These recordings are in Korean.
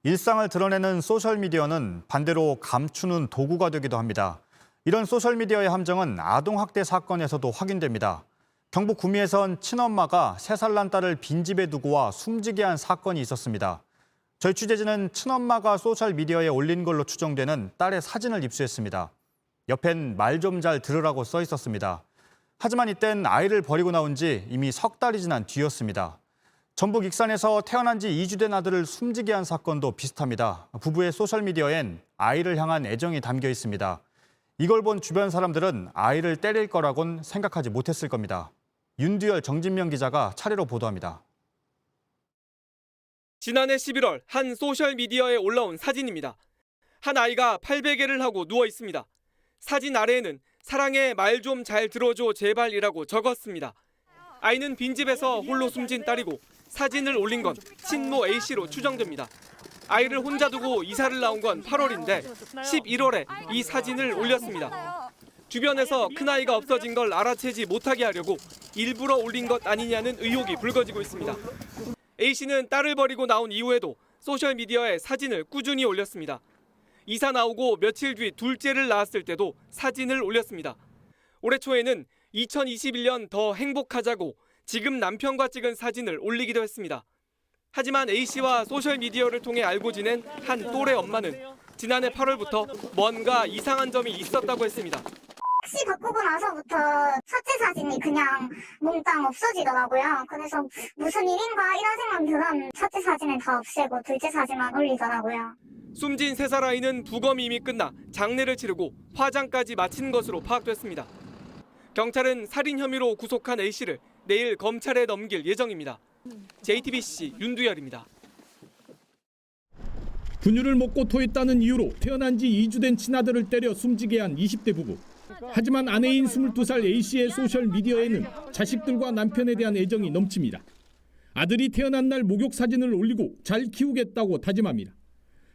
일상을 드러내는 소셜미디어는 반대로 감추는 도구가 되기도 합니다. 이런 소셜미디어의 함정은 아동학대 사건에서도 확인됩니다. 경북 구미에선 친엄마가 3살 난 딸을 빈집에 두고 와 숨지게 한 사건이 있었습니다. 저희 취재진은 친엄마가 소셜미디어에 올린 걸로 추정되는 딸의 사진을 입수했습니다. 옆엔 말 좀 잘 들으라고 써 있었습니다. 하지만 이땐 아이를 버리고 나온 지 이미 석 달이 지난 뒤였습니다. 전북 익산에서 태어난 지 2주 된 아들을 숨지게 한 사건도 비슷합니다. 부부의 소셜미디어엔 아이를 향한 애정이 담겨 있습니다. 이걸 본 주변 사람들은 아이를 때릴 거라곤 생각하지 못했을 겁니다. 윤두열, 정진명 기자가 차례로 보도합니다. 지난해 11월 한 소셜미디어에 올라온 사진입니다. 한 아이가 팔베개를 하고 누워 있습니다. 사진 아래에는 사랑해 말 좀 잘 들어줘 제발이라고 적었습니다. 아이는 빈집에서 홀로 숨진 딸이고 사진을 올린 건 친모 A씨로 추정됩니다. 아이를 혼자 두고 이사를 나온 건 8월인데 11월에 이 사진을 올렸습니다. 주변에서 큰아이가 없어진 걸 알아채지 못하게 하려고 일부러 올린 것 아니냐는 의혹이 불거지고 있습니다. A씨는 딸을 버리고 나온 이후에도 소셜미디어에 사진을 꾸준히 올렸습니다. 이사 나오고 며칠 뒤 둘째를 낳았을 때도 사진을 올렸습니다. 올해 초에는 2021년 더 행복하자고 지금 남편과 찍은 사진을 올리기도 했습니다. 하지만 A씨와 소셜미디어를 통해 알고 지낸 한 또래 엄마는 지난해 8월부터 뭔가 이상한 점이 있었다고 했습니다. 택시 바꾸고 나서부터 첫째 사진이 그냥 몽땅 없어지더라고요. 그래서 무슨 일인가 이런 생각이 들었는데 첫째 사진은 다 없애고 둘째 사진만 올리더라고요. 숨진 3살 아이는 부검이 이미 끝나 장례를 치르고 화장까지 마친 것으로 파악됐습니다. 경찰은 살인 혐의로 구속한 A씨를 내일 검찰에 넘길 예정입니다. JTBC 윤두열입니다. 분유를 먹고 토했다는 이유로 태어난 지 2주 된 친아들을 때려 숨지게 한 20대 부부. 하지만 아내인 22살 A씨의 소셜미디어에는 자식들과 남편에 대한 애정이 넘칩니다. 아들이 태어난 날 목욕 사진을 올리고 잘 키우겠다고 다짐합니다.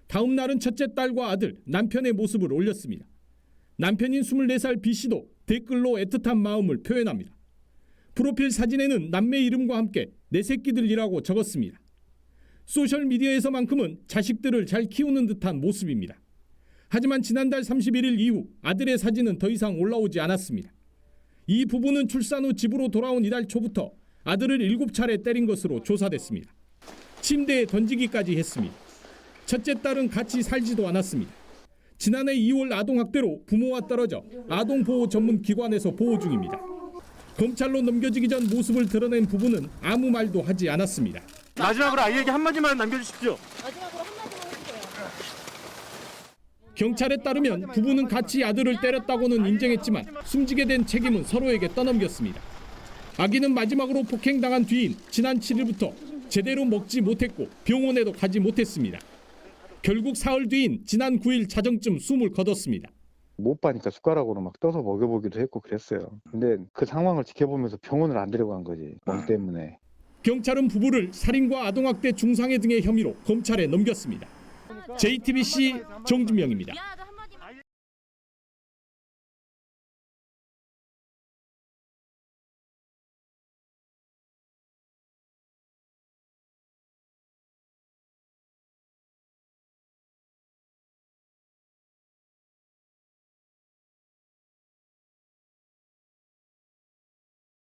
다음 날은 첫째 딸과 아들, 남편의 모습을 올렸습니다. 남편인 24살 B씨도 댓글로 애틋한 마음을 표현합니다. 프로필 사진에는 남매 이름과 함께 내 새끼들이라고 적었습니다. 소셜미디어에서만큼은 자식들을 잘 키우는 듯한 모습입니다. 하지만 지난달 31일 이후 아들의 사진은 더 이상 올라오지 않았습니다. 이 부부는 출산 후 집으로 돌아온 이달 초부터 아들을 7차례 때린 것으로 조사됐습니다. 침대에 던지기까지 했습니다. 첫째 딸은 같이 살지도 않았습니다. 지난해 2월 아동학대로 부모와 떨어져 아동보호 전문 기관에서 보호 중입니다. 검찰로 넘겨지기 전 모습을 드러낸 부부는 아무 말도 하지 않았습니다. 마지막으로 아이에게 한마디만 남겨주십시오. 경찰에 따르면 부부는 같이 아들을 때렸다고는 인정했지만 숨지게 된 책임은 서로에게 떠넘겼습니다. 아기는 마지막으로 폭행당한 뒤인 지난 7일부터 제대로 먹지 못했고 병원에도 가지 못했습니다. 결국 사흘 뒤인 지난 9일 자정쯤 숨을 거뒀습니다. 못 봐니까 숟가락으로 막 떠서 먹여보기도 했고 그랬어요. 근데 그 상황을 지켜보면서 병원을 안 데려간 거지, 멍 때문에. 경찰은 부부를 살인과 아동학대 중상해 등의 혐의로 검찰에 넘겼습니다. JTBC 정진명입니다.